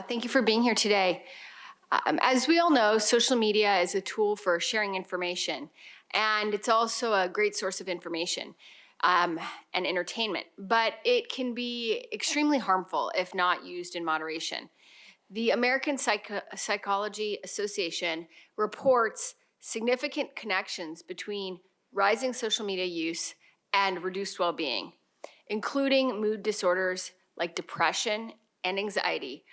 Thank you for being here today. As we all know, social media is a tool for sharing information, and it's also a great source of information and entertainment, but it can be extremely harmful if not used in moderation. The American Psychology Association reports significant connections between rising social media use and reduced well-being, including mood disorders like depression and anxiety.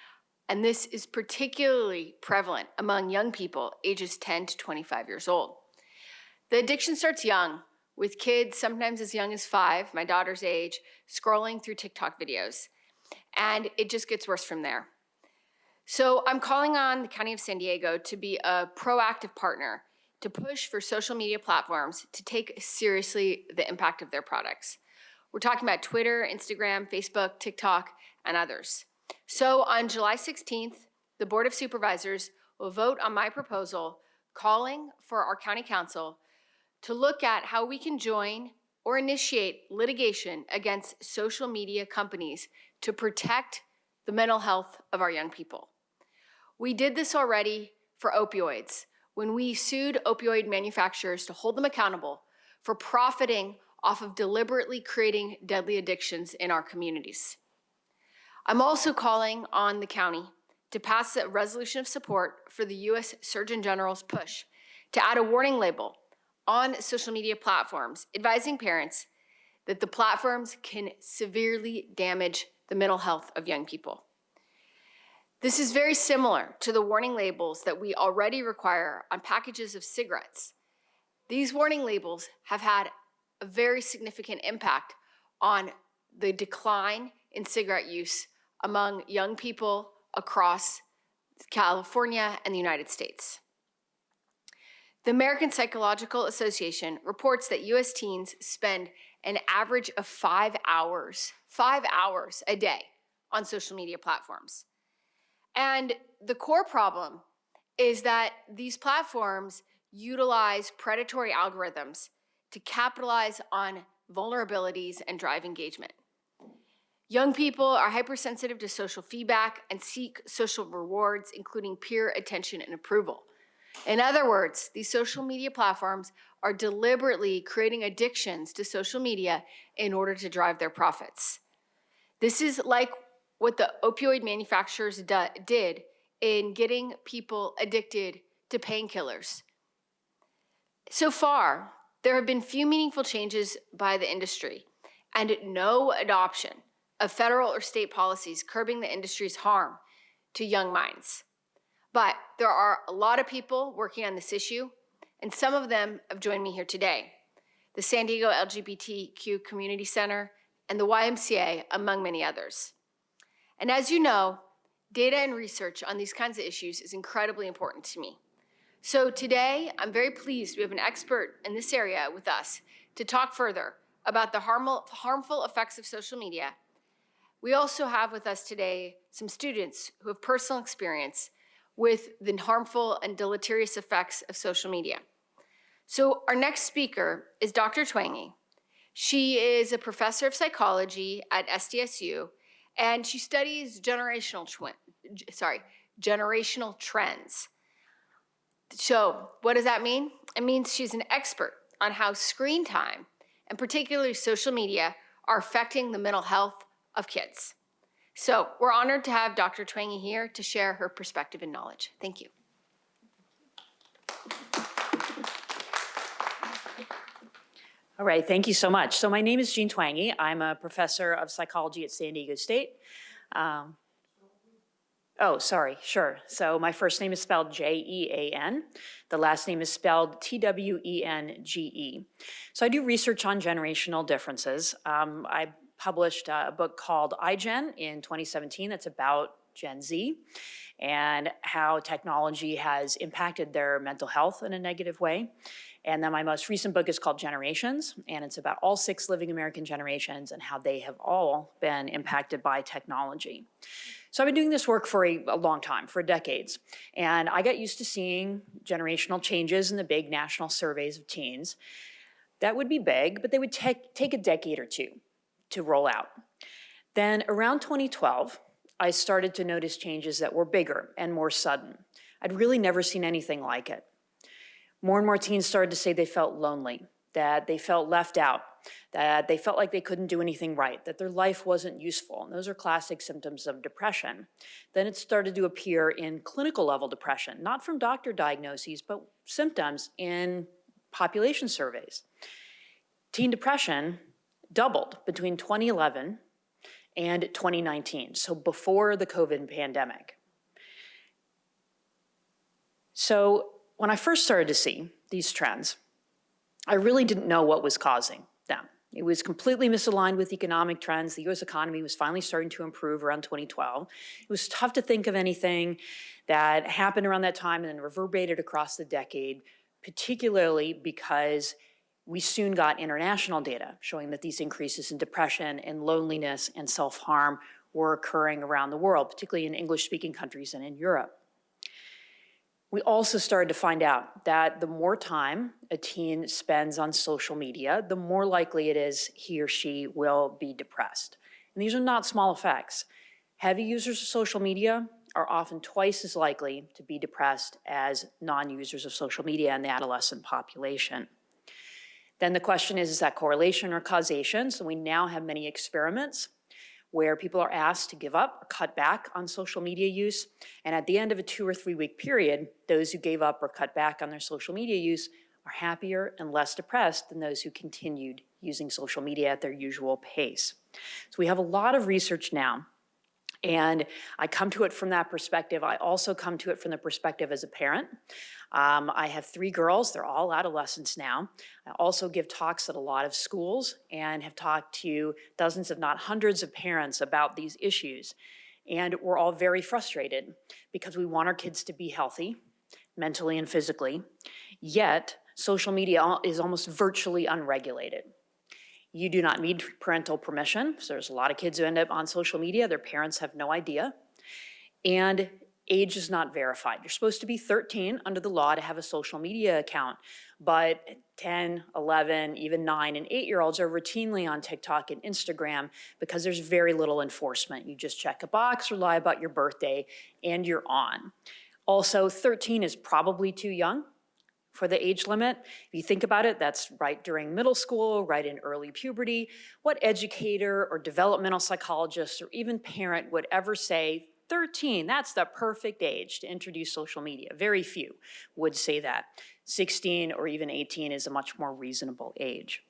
And this is particularly prevalent among young people ages 10 to 25 years old. The addiction starts young, with kids sometimes as young as 5, my daughter's age, scrolling through TikTok videos. And it just gets worse from there. So I'm calling on the County of San Diego to be a proactive partner to push for social media platforms to take seriously the impact of their products. We're talking about Twitter, Instagram, Facebook, TikTok, and others. So on July 16th, the Board of Supervisors will vote on my proposal calling for our county council to look at how we can join or initiate litigation against social media companies to protect the mental health of our young people. We did this already for opioids when we sued opioid manufacturers to hold them accountable for profiting off of deliberately creating deadly addictions in our communities. I'm also calling on the county to pass a resolution of support for the U.S. Surgeon General's push to add a warning label on social media platforms, advising parents that the platforms can severely damage the mental health of young people. This is very similar to the warning labels that we already require on packages of cigarettes. These warning labels have had a very significant impact on the decline in cigarette use among young people across California and the United States. The American Psychological Association reports that U.S. teens spend an average of 5 hours a day on social media platforms. And the core problem is that these platforms utilize predatory algorithms to capitalize on vulnerabilities and drive engagement. Young people are hypersensitive to social feedback and seek social rewards, including peer attention and approval. In other words, these social media platforms are deliberately creating addictions to social media in order to drive their profits. This is like what the opioid manufacturers did in getting people addicted to painkillers. So far, there have been few meaningful changes by the industry and no adoption of federal or state policies curbing the industry's harm to young minds. But there are a lot of people working on this issue, and some of them have joined me here today. The San Diego LGBTQ Community Center and the YMCA, among many others. And as you know, data and research on these kinds of issues is incredibly important to me. So today, I'm very pleased we have an expert in this area with us to talk further about the harmful effects of social media. We also have with us today some students who have personal experience with the harmful and deleterious effects of social media. So our next speaker is Dr. Twangy. She is a professor of psychology at SDSU, and she studies generational trends. So what does that mean? It means she's an expert on how screen time, and particularly social media, are affecting the mental health of kids. So we're honored to have Dr. Twangy here to share her perspective and knowledge. Thank you. All right, thank you so much. So my name is Jean Twangy. I'm a professor of psychology at San Diego State. So my first name is spelled Jean. The last name is spelled Twenge. So I do research on generational differences. I published a book called iGen in 2017 that's about Gen Z and how technology has impacted their mental health in a negative way. And then my most recent book is called Generations, and it's about all 6 living American generations and how they have all been impacted by technology. So I've been doing this work for a long time, for decades, and I got used to seeing generational changes in the big national surveys of teens. That would be big, but they would take a decade or two to roll out. Then around 2012, I started to notice changes that were bigger and more sudden. I'd really never seen anything like it. More and more teens started to say they felt lonely, that they felt left out, that they felt like they couldn't do anything right, that their life wasn't useful. And those are classic symptoms of depression. Then it started to appear in clinical level depression, not from doctor diagnoses, but symptoms in population surveys. Teen depression doubled between 2011 and 2019, so before the COVID pandemic. So when I first started to see these trends, I really didn't know what was causing them. It was completely misaligned with economic trends. The US economy was finally starting to improve around 2012. It was tough to think of anything that happened around that time and then reverberated across the decade, particularly because we soon got international data showing that these increases in depression and loneliness and self-harm were occurring around the world, particularly in English-speaking countries and in Europe. We also started to find out that the more time a teen spends on social media, the more likely it is he or she will be depressed. And these are not small effects. Heavy users of social media are often twice as likely to be depressed as non-users of social media in the adolescent population. Then the question is that correlation or causation? So we now have many experiments where people are asked to give up or cut back on social media use. And at the end of a 2 or 3 week period, those who gave up or cut back on their social media use are happier and less depressed than those who continued using social media at their usual pace. So we have a lot of research now. And I come to it from that perspective. I also come to it from the perspective as a parent. I have 3 girls, they're all adolescents now. I also give talks at a lot of schools and have talked to dozens, if not hundreds of parents about these issues. And we're all very frustrated because we want our kids to be healthy, mentally and physically, yet social media is almost virtually unregulated. You do not need parental permission, so there's a lot of kids who end up on social media, their parents have no idea, and age is not verified. You're supposed to be 13 under the law to have a social media account, but 10, 11, even 9 and 8-year-olds are routinely on TikTok and Instagram because there's very little enforcement. You just check a box or lie about your birthday and you're on. Also, 13 is probably too young for the age limit. If you think about it, that's right during middle school, right in early puberty. What educator or developmental psychologist or even parent would ever say, 13, that's the perfect age to introduce social media? Very few would say that. 16 or even 18 is a much more reasonable age.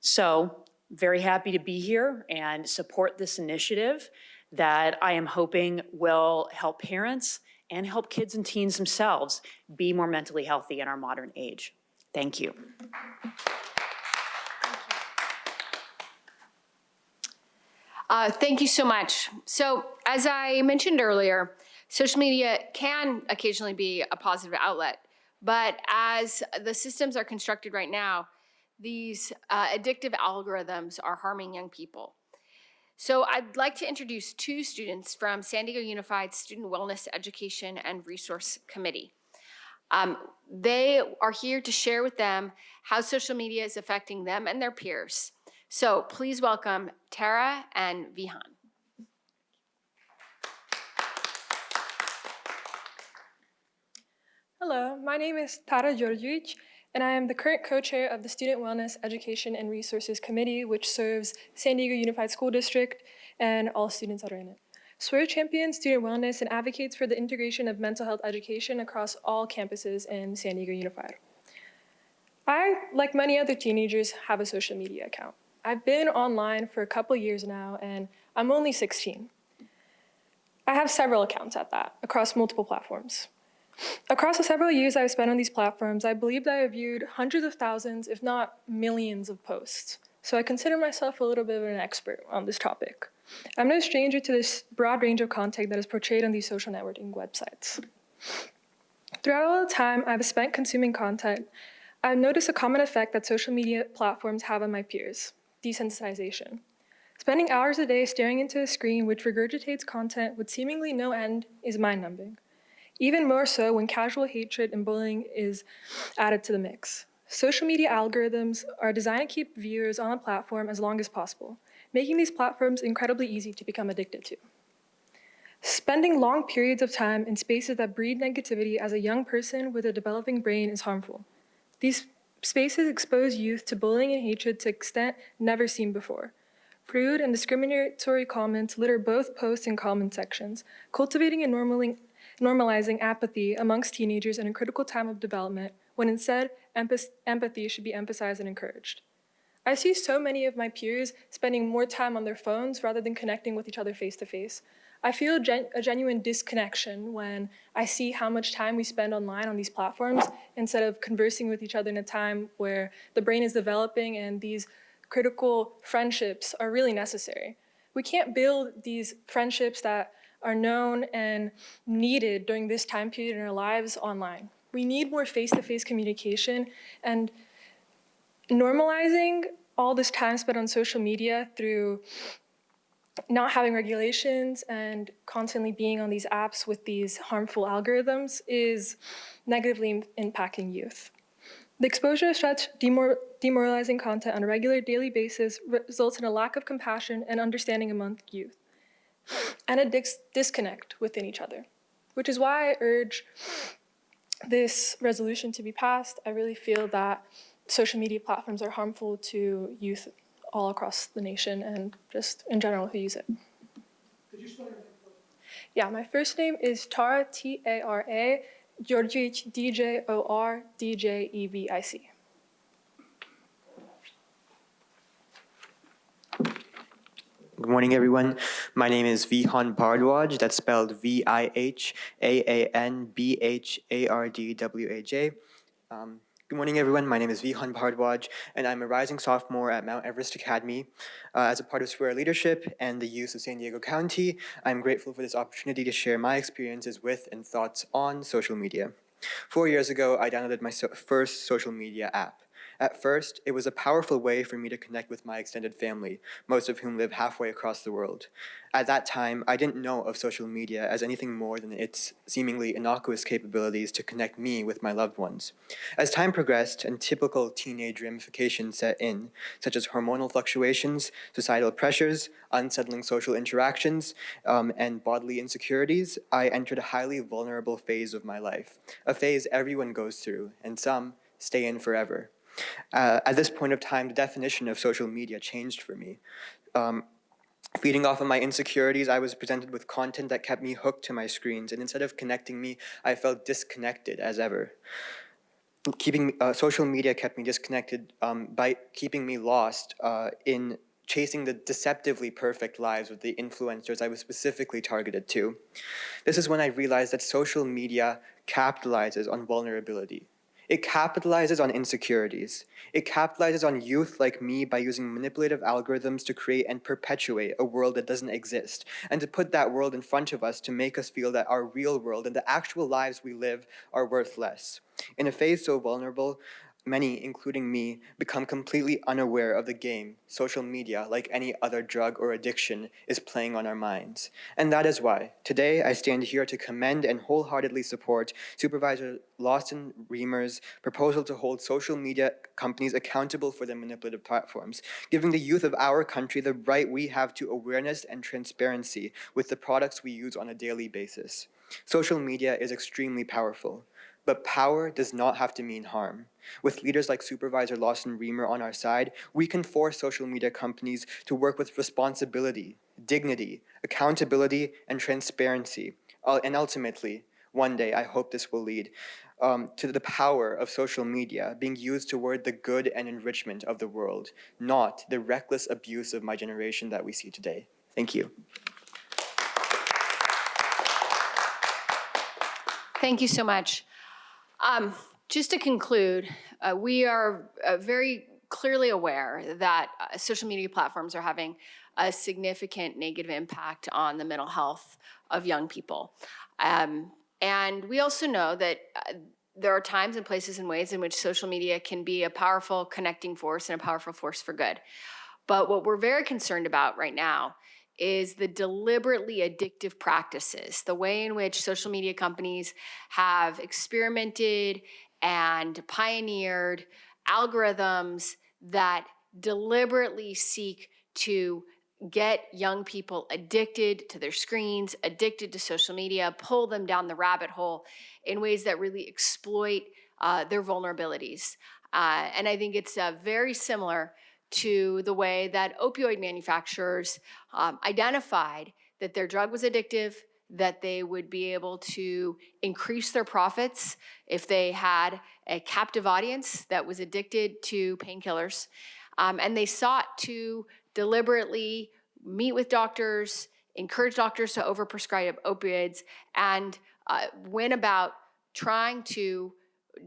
So very happy to be here and support this initiative that I am hoping will help parents and help kids and teens themselves be more mentally healthy in our modern age. Thank you. Thank you so much. So as I mentioned earlier, social media can occasionally be a positive outlet, but as the systems are constructed right now, these addictive algorithms are harming young people. So I'd like to introduce 2 students from San Diego Unified Student Wellness Education and Resource Committee. They are here to share with them how social media is affecting them and their peers. So please welcome Tara and Vihan. Hello, my name is Tara Georgievich, and I am the current co-chair of the Student Wellness Education and Resources Committee, which serves San Diego Unified School District and all students that are in it. SWER champions student wellness and advocates for the integration of mental health education across all campuses in San Diego Unified. I, like many other teenagers, have a social media account. I've been online for a couple years now, and I'm only 16. I have several accounts at that, across multiple platforms. Across the several years I've spent on these platforms, I believe that I've viewed hundreds of thousands, if not millions of posts. So I consider myself a little bit of an expert on this topic. I'm no stranger to this broad range of content that is portrayed on these social networking websites. Throughout all the time I've spent consuming content, I've noticed a common effect that social media platforms have on my peers: desensitization. Spending hours a day staring into a screen which regurgitates content with seemingly no end is mind-numbing. Even more so when casual hatred and bullying is added to the mix. Social media algorithms are designed to keep viewers on a platform as long as possible, making these platforms incredibly easy to become addicted to. Spending long periods of time in spaces that breed negativity as a young person with a developing brain is harmful. These spaces expose youth to bullying and hatred to an extent never seen before. Rude and discriminatory comments litter both post and comment sections, cultivating and normalizing apathy amongst teenagers in a critical time of development, when instead empathy should be emphasized and encouraged. I see so many of my peers spending more time on their phones rather than connecting with each other face to face. I feel a genuine disconnection when I see how much time we spend online on these platforms instead of conversing with each other in a time where the brain is developing and these critical friendships are really necessary. We can't build these friendships that are known and needed during this time period in our lives online. We need more face-to-face communication, and normalizing all this time spent on social media through not having regulations and constantly being on these apps with these harmful algorithms is negatively impacting youth. The exposure of such demoralizing content on a regular daily basis results in a lack of compassion and understanding among youth, and a disconnect within each other, which is why I urge this resolution to be passed. I really feel that social media platforms are harmful to youth all across the nation and just in general who use it. Could you spell your name? Yeah, my first name is Tara, T-A-R-A, Georgievich, D-J-O-R-D-J-E-V-I-C. Good morning, everyone. My name is Vihan Bhardwaj. That's spelled Vihanbhardwaj. Good morning, everyone. My name is Vihan Bhardwaj, and I'm a rising sophomore at Mount Everest Academy. As a part of SWER leadership and the youth of San Diego County, I'm grateful for this opportunity to share my experiences with and thoughts on social media. 4 years ago, I downloaded my first social media app. At first, it was a powerful way for me to connect with my extended family, most of whom live halfway across the world. At that time, I didn't know of social media as anything more than its seemingly innocuous capabilities to connect me with my loved ones. As time progressed and typical teenage ramifications set in, such as hormonal fluctuations, societal pressures, unsettling social interactions, and bodily insecurities, I entered a highly vulnerable phase of my life, a phase everyone goes through, and some stay in forever. At this point of time, the definition of social media changed for me. Feeding off of my insecurities, I was presented with content that kept me hooked to my screens, and instead of connecting me, I felt disconnected as ever. Social media kept me disconnected by keeping me lost in chasing the deceptively perfect lives of the influencers I was specifically targeted to. This is when I realized that social media capitalizes on vulnerability. It capitalizes on insecurities. It capitalizes on youth like me by using manipulative algorithms to create and perpetuate a world that doesn't exist, and to put that world in front of us to make us feel that our real world and the actual lives we live are worth less. In a phase so vulnerable, many, including me, become completely unaware of the game social media, like any other drug or addiction, is playing on our minds. And that is why, today, I stand here to commend and wholeheartedly support Supervisor Lawson-Remer's proposal to hold social media companies accountable for their manipulative platforms, giving the youth of our country the right we have to awareness and transparency with the products we use on a daily basis. Social media is extremely powerful. But power does not have to mean harm. With leaders like Supervisor Lawson-Remer on our side, we can force social media companies to work with responsibility, dignity, accountability, and transparency. And ultimately, one day, I hope this will lead to the power of social media being used toward the good and enrichment of the world, not the reckless abuse of my generation that we see today. Thank you. Thank you so much. Just to conclude, we are very clearly aware that social media platforms are having a significant negative impact on the mental health of young people. And we also know that there are times and places and ways in which social media can be a powerful connecting force and a powerful force for good. But what we're very concerned about right now is the deliberately addictive practices, the way in which social media companies have experimented and pioneered algorithms that deliberately seek to get young people addicted to their screens, addicted to social media, pull them down the rabbit hole in ways that really exploit their vulnerabilities. And I think it's very similar to the way that opioid manufacturers identified that their drug was addictive, that they would be able to increase their profits if they had a captive audience that was addicted to painkillers. And they sought to deliberately meet with doctors, encourage doctors to overprescribe opioids, and went about trying to,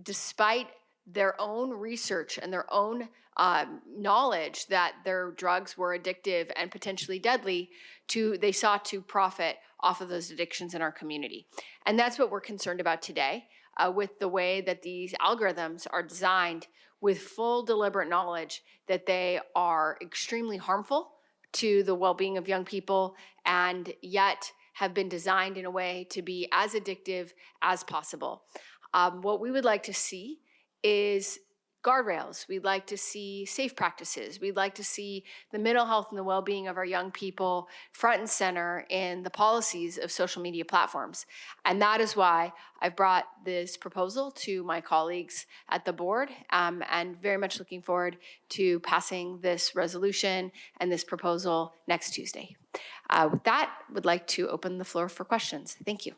despite their own research and their own knowledge that their drugs were addictive and potentially deadly, they sought to profit off of those addictions in our community. And that's what we're concerned about today with the way that these algorithms are designed with full deliberate knowledge that they are extremely harmful to the well-being of young people, and yet have been designed in a way to be as addictive as possible. What we would like to see is guardrails. We'd like to see safe practices. We'd like to see the mental health and the well-being of our young people front and center in the policies of social media platforms. And that is why I've brought this proposal to my colleagues at the board, and very much looking forward to passing this resolution and this proposal next Tuesday. With that, would like to open the floor for questions. Thank you.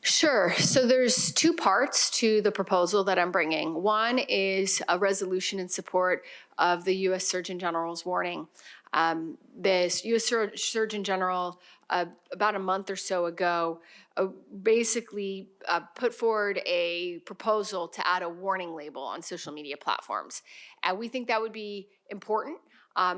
Sure. So there's two parts to the proposal that I'm bringing. One is a resolution in support of the U.S. Surgeon General's warning. The U.S. Surgeon General, about a month or so ago, basically put forward a proposal to add a warning label on social media platforms. And we think that would be important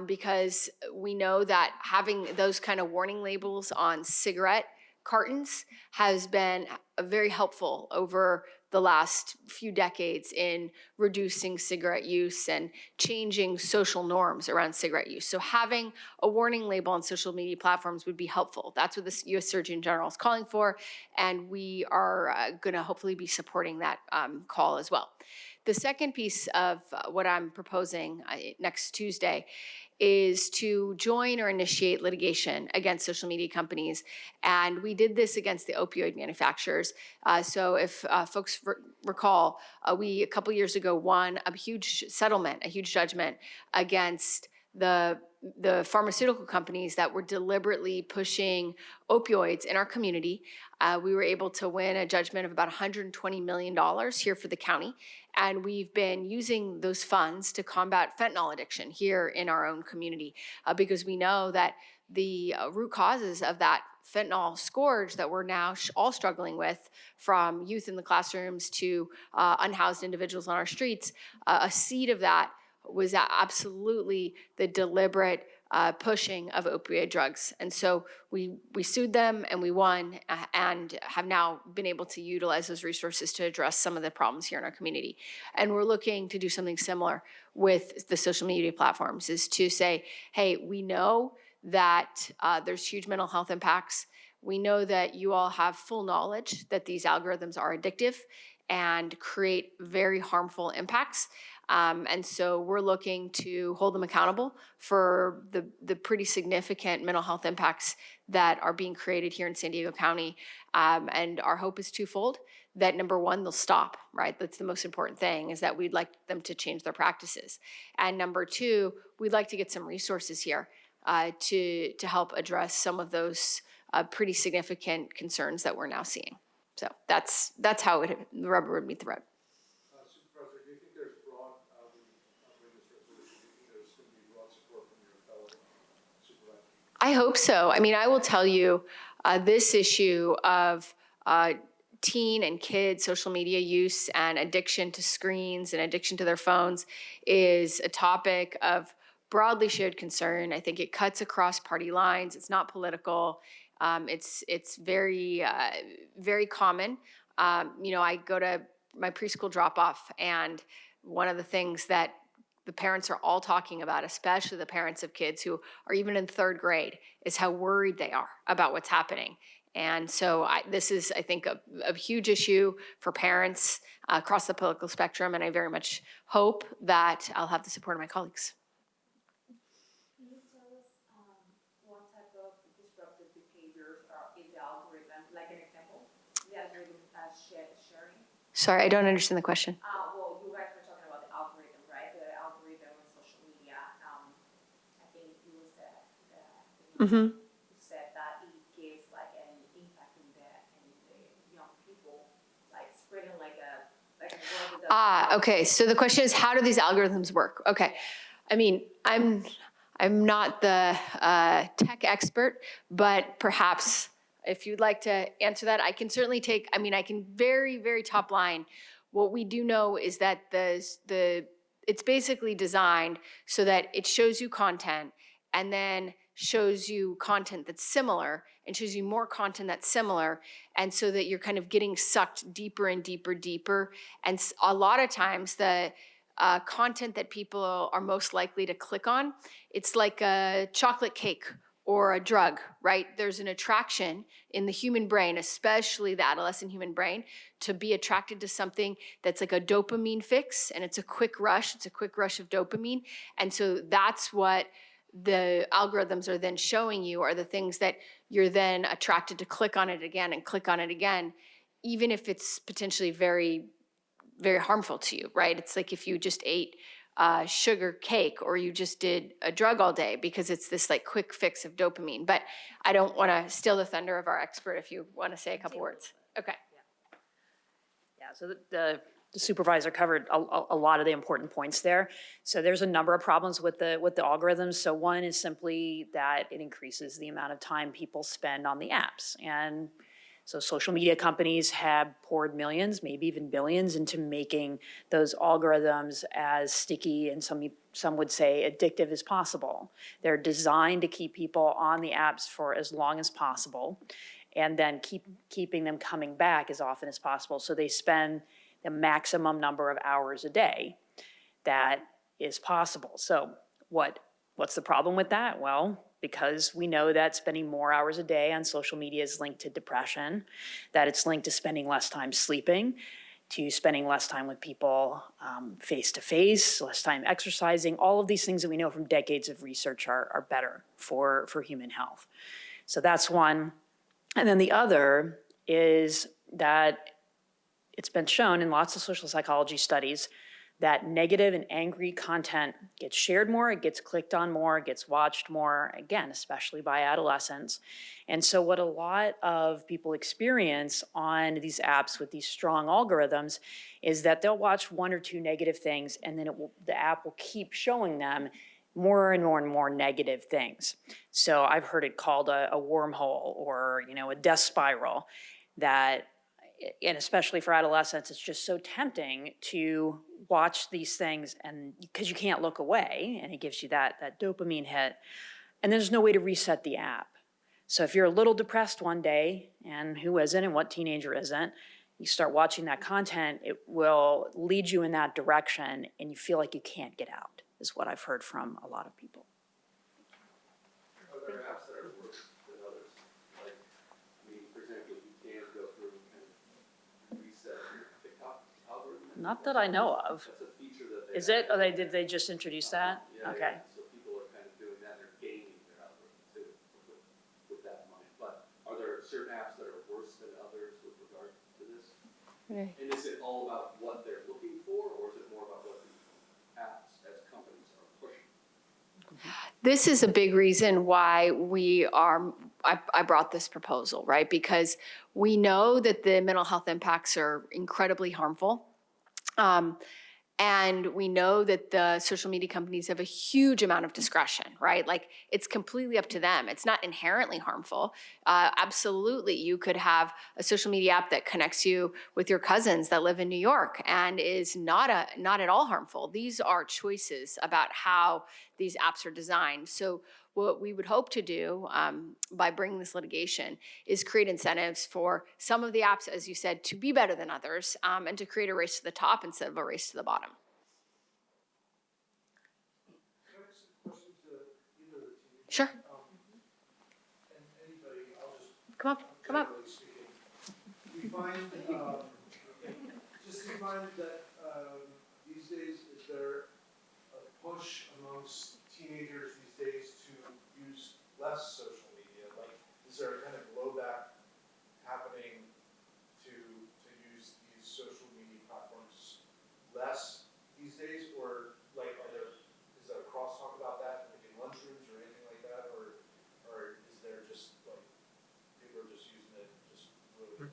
because we know that having those kind of warning labels on cigarette cartons has been very helpful over the last few decades in reducing cigarette use and changing social norms around cigarette use. So having a warning label on social media platforms would be helpful. That's what the U.S. Surgeon General is calling for, and we are going to hopefully be supporting that call as well. The second piece of what I'm proposing next Tuesday is to join or initiate litigation against social media companies. And we did this against the opioid manufacturers. So if folks recall, we a couple years ago won a huge settlement, a huge judgment against the pharmaceutical companies that were deliberately pushing opioids in our community. We were able to win a judgment of about $120 million here for the county. And we've been using those funds to combat fentanyl addiction here in our own community because we know that the root causes of that fentanyl scourge that we're now all struggling with, from youth in the classrooms to unhoused individuals on our streets, a seed of that was absolutely the deliberate pushing of opioid drugs. And so we sued them and we won and have now been able to utilize those resources to address some of the problems here in our community. And we're looking to do something similar with the social media platforms, is to say, hey, we know that there's huge mental health impacts. We know that you all have full knowledge that these algorithms are addictive and create very harmful impacts. And so we're looking to hold them accountable for the pretty significant mental health impacts that are being created here in San Diego County. And our hope is twofold: that number one, they'll stop, right? That's the most important thing, is that we'd like them to change their practices. And number two, we'd like to get some resources here to help address some of those pretty significant concerns that we're now seeing. So that's how the rubber would meet the road. Supervisor, do you think there's broad, this resolution, do you think there's going to be broad support from your fellow supervisors? I hope so. I mean, I will tell you, this issue of teen and kid social media use and addiction to screens and addiction to their phones is a topic of broadly shared concern. I think it cuts across party lines. It's not political. It's very, very common. I go to my preschool drop-off, and one of the things that the parents are all talking about, especially the parents of kids who are even in third grade, is how worried they are about what's happening. And so this is, I think, a huge issue for parents across the political spectrum, and I very much hope that I'll have the support of my colleagues. Can you tell us what type of disruptive behaviors is the algorithm? Like an example, the algorithm sharing. Sorry, I don't understand the question. Well, you guys were talking about the algorithm, right? The algorithm on social media. I think it was Mm-hmm. you said that it gives like an impact in the young people, like spreading like a word with Okay. So the question is, how do these algorithms work? Okay. I mean, I'm not the tech expert, but perhaps if you'd like to answer that, I can certainly take. I mean, I can very, very top line. What we do know is that it's basically designed so that it shows you content and then shows you content that's similar and shows you more content that's similar, and so that you're kind of getting sucked deeper and deeper. And a lot of times the content that people are most likely to click on, it's like a chocolate cake or a drug, right? There's an attraction in the human brain, especially the adolescent human brain, to be attracted to something that's like a dopamine fix, and it's a quick rush. It's a quick rush of dopamine. And so that's what the algorithms are then showing you, are the things that you're then attracted to click on it again and click on it again, even if it's potentially very, very harmful to you, right? It's like if you just ate sugar cake or you just did a drug all day, because it's this like quick fix of dopamine. But I don't want to steal the thunder of our expert if you want to say a couple words. Okay. Yeah, so the supervisor covered a lot of the important points there. So there's a number of problems with the algorithms. So one is simply that it increases the amount of time people spend on the apps. And so social media companies have poured millions, maybe even billions, into making those algorithms as sticky and some would say addictive as possible. They're designed to keep people on the apps for as long as possible, and then keeping them coming back as often as possible. So they spend the maximum number of hours a day that is possible. So what's the problem with that? Well, because we know that spending more hours a day on social media is linked to depression, that it's linked to spending less time sleeping, to spending less time with people face-to-face, less time exercising. All of these things that we know from decades of research are better for human health. So that's one. And then the other is that it's been shown in lots of social psychology studies that negative and angry content gets shared more, it gets clicked on more, it gets watched more, again, especially by adolescents. And so what a lot of people experience on these apps with these strong algorithms is that they'll watch one or two negative things, and then the app will keep showing them more and more and more negative things. So I've heard it called a wormhole or a death spiral, that, and especially for adolescents, it's just so tempting to watch these things, and because you can't look away, and it gives you that dopamine hit, and there's no way to reset the app. So if you're a little depressed one day, and who isn't, and what teenager isn't, you start watching that content, it will lead you in that direction, and you feel like you can't get out, is what I've heard from a lot of people. Are there apps that are worse than others? Like, I mean, for example, you can go through and reset your TikTok algorithm. Not that I know of. That's a feature that they Is it? Or did they just introduce that? Yeah, Okay. yeah. So people are kind of doing that. They're gaming their algorithm too, with that in mind. But are there certain apps that are worse than others with regard to this? Right. And is it all about what they're looking for, or is it more about what the apps as companies are pushing? This is a big reason why I brought this proposal, right? Because we know that the mental health impacts are incredibly harmful. And we know that the social media companies have a huge amount of discretion, right? Like, it's completely up to them. It's not inherently harmful. Absolutely, you could have a social media app that connects you with your cousins that live in New York and is not at all harmful. These are choices about how these apps are designed. So what we would hope to do by bringing this litigation is create incentives for some of the apps, as you said, to be better than others, and to create a race to the top instead of a race to the bottom. Can I ask a question to either of the team? Sure. And anybody, I'll just Come up. Come up. generally speaking. We find, we find that these days, is there a push amongst teenagers these days to use less social media? Like, is there a kind of blowback happening to use these social media platforms less these days? Or like, is there a crosstalk about that, like in lunchrooms or anything like that? Or is there just like, people are just using it just really?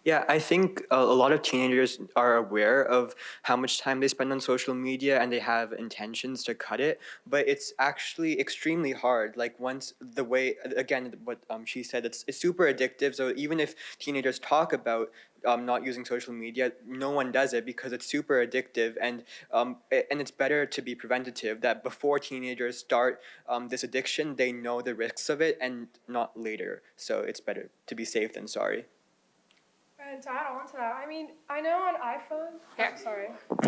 Yeah, I think a lot of teenagers are aware of how much time they spend on social media and they have intentions to cut it, but it's actually extremely hard. Like once the way, again, what she said, it's super addictive. So even if teenagers talk about not using social media, no one does it because it's super addictive, and it's better to be preventative. That before teenagers start this addiction, they know the risks of it, and not later. So it's better to be safe than sorry. And to add on to that, I mean, I know on iPhones, Here.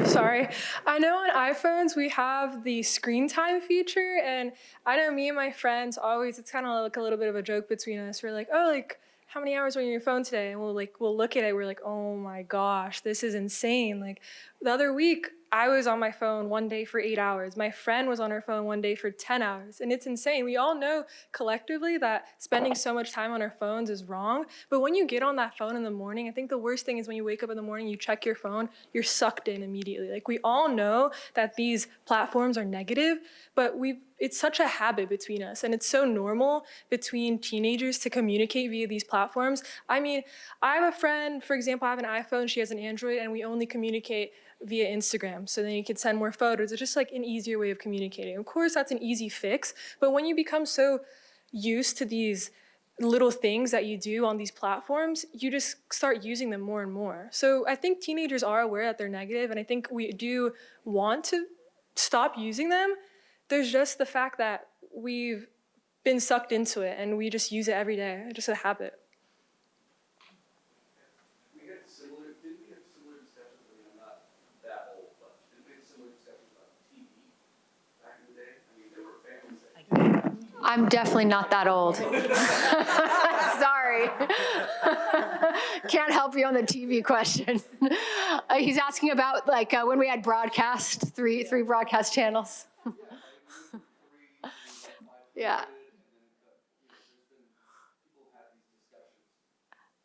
sorry. I know on iPhones we have the screen time feature, and I know me and my friends always, it's kind of like a little bit of a joke between us. We're like, oh, like, how many hours were you on your phone today? And we'll look at it, we're like, oh my gosh, this is insane. Like the other week, I was on my phone one day for 8 hours. My friend was on her phone one day for 10 hours. And it's insane. We all know collectively that spending so much time on our phones is wrong. But when you get on that phone in the morning, I think the worst thing is when you wake up in the morning, you check your phone, you're sucked in immediately. Like we all know that these platforms are negative, but it's such a habit between us. And it's so normal between teenagers to communicate via these platforms. I mean, I have a friend, for example, I have an iPhone, she has an Android, and we only communicate via Instagram. So then you can send more photos. It's just like an easier way of communicating. Of course, that's an easy fix. But when you become so used to these little things that you do on these platforms, you just start using them more and more. So I think teenagers are aware that they're negative, and I think we do want to stop using them. There's just the fact that we've been sucked into it and we just use it every day. It's just a habit. Didn't we have similar discussions? I mean, I'm not that old, but didn't we have similar discussions about TV back in the day? I mean, there were families that. I'm definitely not that old. Sorry. Can't help you on the TV question. He's asking about like when we had broadcast, three broadcast channels. Yeah. People have had these discussions.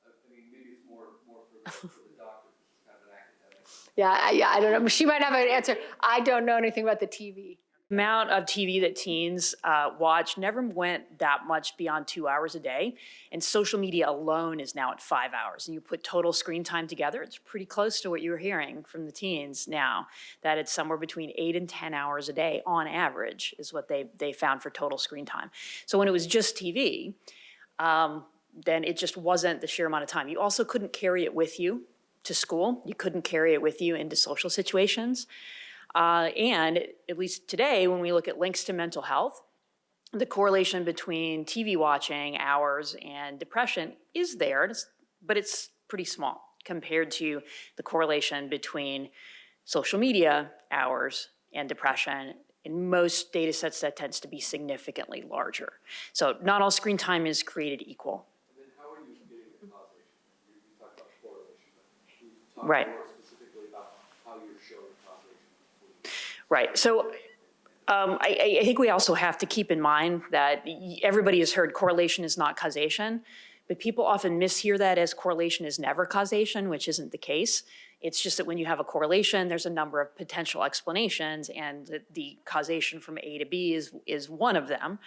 I mean, maybe it's more for the doctor, which is kind of an academic. Yeah, I don't know. She might have an answer. I don't know anything about the TV. The amount of TV that teens watch never went that much beyond 2 hours a day. And social media alone is now at 5 hours. And you put total screen time together, it's pretty close to what you were hearing from the teens now, that it's somewhere between 8 and 10 hours a day on average is what they found for total screen time. So when it was just TV, then it just wasn't the sheer amount of time. You also couldn't carry it with you to school. You couldn't carry it with you into social situations. And at least today, when we look at links to mental health, the correlation between TV watching hours and depression is there, but it's pretty small compared to the correlation between social media hours and depression. In most data sets, that tends to be significantly larger. So not all screen time is created equal. And then how are you getting the causation? You talked about correlation, but can you talk Right. more specifically about how you're showing causation between? Right. So I think we also have to keep in mind that everybody has heard correlation is not causation, but people often mishear that as correlation is never causation, which isn't the case. It's just that when you have a correlation, there's a number of potential explanations, and the causation from A to B is one of them.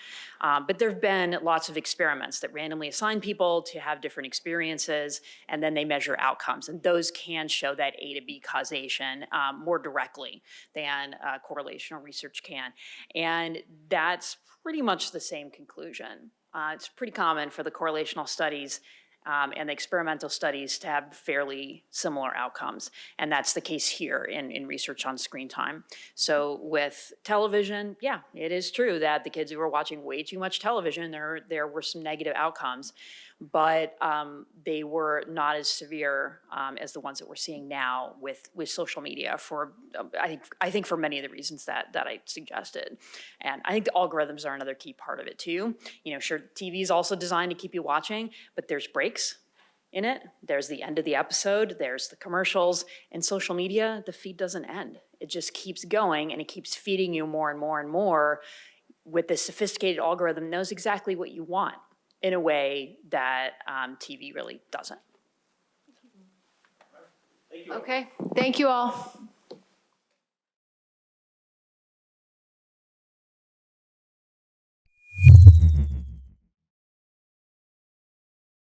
But there have been lots of experiments that randomly assign people to have different experiences, and then they measure outcomes. And those can show that A to B causation more directly than correlational research can. And that's pretty much the same conclusion. It's pretty common for the correlational studies and the experimental studies to have fairly similar outcomes. And that's the case here in research on screen time. So with television, yeah, it is true that the kids who were watching way too much television, there were some negative outcomes, but they were not as severe as the ones that we're seeing now with social media for, I think for many of the reasons that I suggested. And I think the algorithms are another key part of it too. You know, sure, TV is also designed to keep you watching, but there's breaks in it. There's the end of the episode, there's the commercials, and social media, the feed doesn't end. It just keeps going and it keeps feeding you more and more and more with this sophisticated algorithm knows exactly what you want in a way that TV really doesn't. Okay, thank you all.